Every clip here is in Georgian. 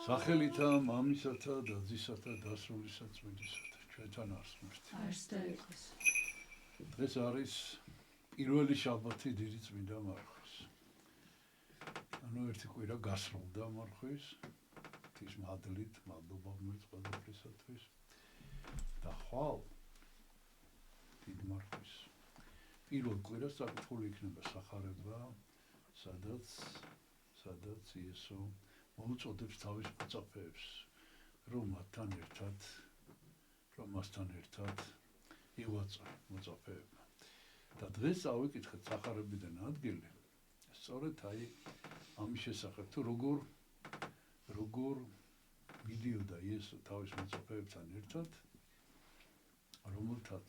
სახელითა მამისათა და ძისათა და სულისა წმინდისათა ჩვენთან არსმერთი. არსდა იყოს. დღეს არის პირველი შაბათი დიდი წმინდა მარხვის. ანუ ერთი კვირა გასრულდა მარხვის. ღვთის მადლით, მადლობა მოიწ ყველაფრისათვის. და ხვალ დიდ მარხვის პირველ კვირას საკითხული იქნება სახარება, სადაც იესო მოუწოდებს თავის მოწაფეებს, რომ მასთან ერთად იღვაწონ მოწაფეებმა. და დღეს წავიკითხეთ სახარებიდან ადგილი, სწორედ აი ამის შესახებ, თუ როგორ მიდიოდა იესო თავის მოწაფეებთან ერთად, რომელთაც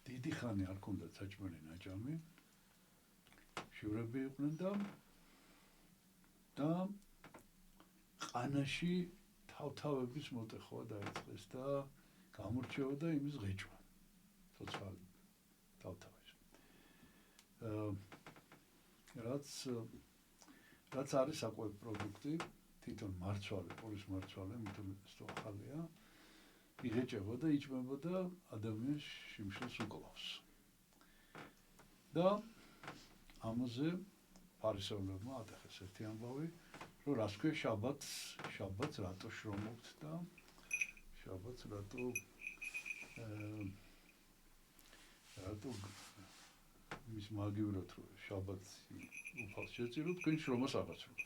დიდი ხანი არ ქონდათ საჭმელი ნაჭამი, შივრები იყვნენ და ყანაში თავთავების მოტეხვა დაიწყეს და გამორჩეოდა იმის ღეჭვა, ცოცხალი თავთავის. რაც არის საკვებ პროდუქტი, თვითონ მარცვალე, პურის მარცვალე, მითუმეტეს თუ ახალია, იღეჭება და იჭმება და ადამიანს შიმშილს უკლავს. და ამაზე ფარისეულებმა ატეხეს ერთი ამბავი, რომ რას ქვია შაბათს რატო შრომობთ და შაბათს რატო მის მაგივრად რომ შაბათს უფალს შეწიროთ, თქვენ შრომას აღაცნობთ.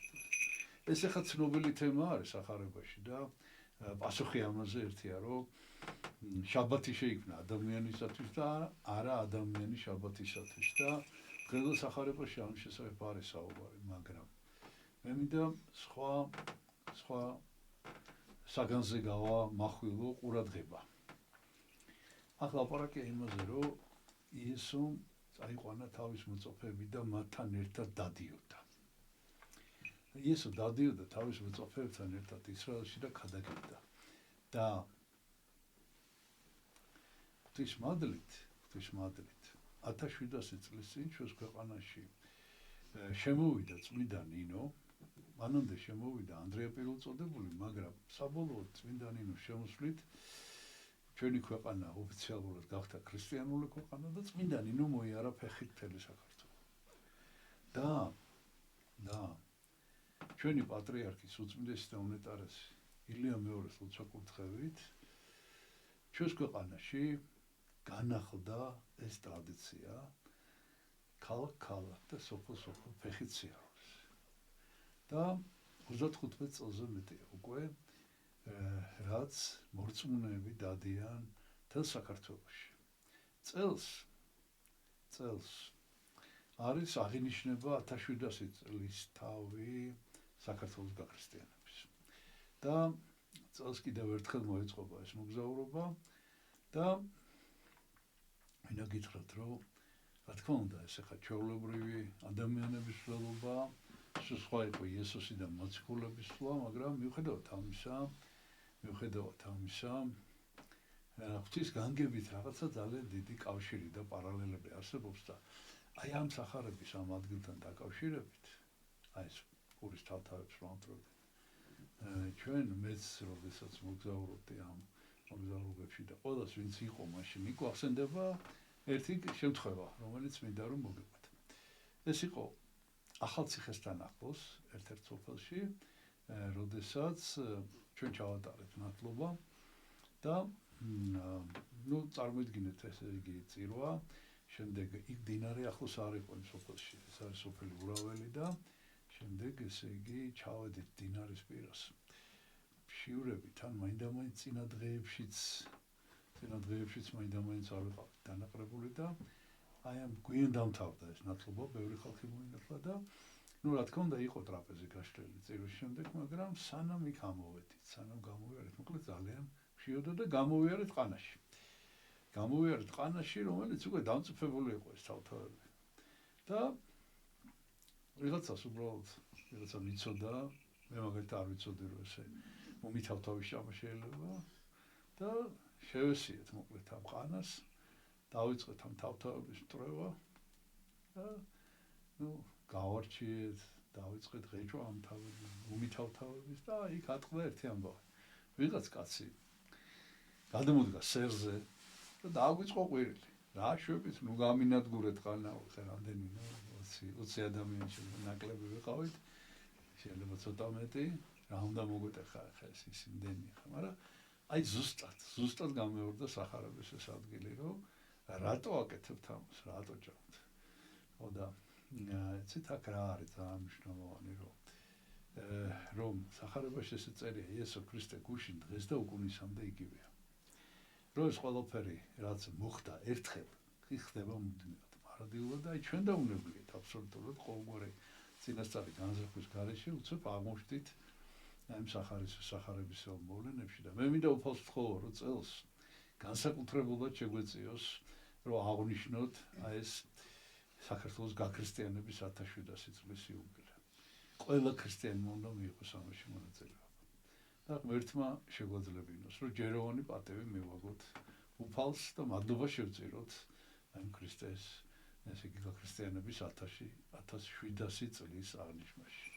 ეს ახლა ცნობილი თემა არის სახარებაში და პასუხი ამაზე ერთია, რომ შაბათი შეიქმნა ადამიანისათვის და არა ადამიანი შაბათისათვის და დღევანდელ სახარებაში ამ შესახებ არის საუბარი, მაგრამ მე მინდა სხვა საგანზე გავა מחვილო ყურადღება. ახლა ლაპარაკია იმაზე, რომ იესომ წაიყვანა თავის მოწაფეები და მათთან ერთად დადიოდა. იესო დადიოდა თავის მოწაფეებთან ერთად ისრაელში და ქადაგებდა. და ღვთის მადლით 1700 წლის წინ ჩვენს ქვეყანაში შემოვიდა წმინდა ნინო, მანამდე შემოვიდა ანდრია პირველწოდებული, მაგრამ საბოლოოდ წმინდა ნინოს შემოსვლით ჩვენი ქვეყანა ოფიციალურად გახდა ქრისტიანული ქვეყანა და წმინდა ნინო მოიარა ფეხით მთელი საქართველო. და ჩვენი პატრიარქის უწმინდესი და უნეტარესი ილია მეორის ლოცვა-კურთხევით ჩვენს ქვეყანაში განახლდა ეს ტრადიცია ქალაქ-ქალაქ და სოფელ-სოფელ ფეხით სიარულს. და 35 წელზე მეტია უკვე რაც მორწმუნეები დადიან მთელ საქართველოში. წელს არის აღინიშნება 1700 წლის თავი საქართველოს გაქრისტიანების. და წელს კიდევ ერთხელ მოეწყობა ეს მოგზაურობა და მინდა გითხრათ, რომ რა თქმა უნდა ეს ახლა ჩვეულებრივი ადამიანების სვლელობა, სხვა იყო იესოსი და მოციქულების სვლა, მაგრამ მიუხედავად ამისა, ღვთის განგებით რაღაცა ძალიან დიდი კავშირი და პარალელები არსებობს და აი ამ სახარების ამ ადგილთან დაკავშირებით, აი ეს პურის თავთავებს ვამტვრევდი. ჩვენ მეც როდესაც მოგზაურობდი ამ მოგზაურობებში და ყველას ვინც იყო მაშინ მიგვახსენდება ერთი შემთხვევა, რომელიც მინდა რომ მოგიყვეთ. ეს იყო ახალციხესთან ახლოს ერთ-ერთ სოფელში, როდესაც ჩვენ ჩავატარეთ ნათლობა და წარმოიდგინეთ ესე იგი წირვა, შემდეგ იქ დინარე ახლოს არ იყო იმ სოფელში, ეს არის სოფელი ურაველი და შემდეგ ესე იგი ჩავედით დინარის პირას. შივრები თან მაინდა-მაინც წინა დღეებშიც მაინდა-მაინც არ ვიყავით დანაყრებული და აი ამ გვიან დამთავრდა ეს ნათლობა, ბევრი ხალხი მოინათლა და რა თქმა უნდა იყო ტრაპეზი გაშლილი წირვის შემდეგ, მაგრამ სანამ იქ ამოვედით, გამოვიარეთ, მოკლედ ძალიან მშიოდა და გამოვიარეთ ყანაში, რომელიც უკვე დამწიფებული იყო ეს თავთავები. და ვიღაცას უბრალოდ ვიღაცა მიცოდა, მე მაგალითად არ ვიცოდი რომ ესე მომითავთავის ჭამა შეიძლება და შევესიეთ მოკლედ ამ ყანას, დავიწყეთ ამ თავთავების მტრევა და გავარჩიეთ დავიწყეთ ღეჭვა ამ უმითავთავების და იქ ატყდა ერთი ამბავი. ვიღაც კაცი გადმოდგა სერზე და დააგვიწყო ყვირილი. რა შვებით, ნუ გამინადგურეთ ყანა, ხე რამდენი 20 ადამიანი ნაკლები ვიყავით. შეიძლება ცოტა მეტი, რა უნდა მოგვეტეხა ხა ეს იმდენი ხა, მაგრამ აი ზუსტად გამეორდა სახარების ეს ადგილი, რომ რატო აკეთებთ ამას, რატო ჭამთ. ხო და იცით აქ რა არის ძალიან მნიშვნელოვანი, რომ სახარებაში ესე წერია იესო ქრისტე გუშინ დღეს და უკუნისამდე იგივეა. რომ ეს ყველაფერი რაც მოხდა ერთხელ ხდება მუდმივად მარადიულად და აი ჩვენ დაუნებლიეთ აბსოლუტურად ყოველგვარი წინასწარი განზრახვის გარეშე უცებ აღმოჩნდით ამ სახარების მოვლენებში და მე მინდა უფალს ვთხოვო რომ წელს განსაკუთრებულად შეგვეწიოს რომ აღნიშნოთ აი ეს საქართველოს გაქრისტიანების 1700 წლის იუბილე. ყველა ქრისტიანმა უნდა მიიღოს ამაში მონაწილეობა. და ღმერთმა შეგვაძლებინოს, რომ ჯეროვანი პატევი მივაგოთ უფალს და მადლობა შევწიროთ ამ ქრისტეს, ესე იგი გაქრისტიანების 1700 წლის აღნიშვნაში.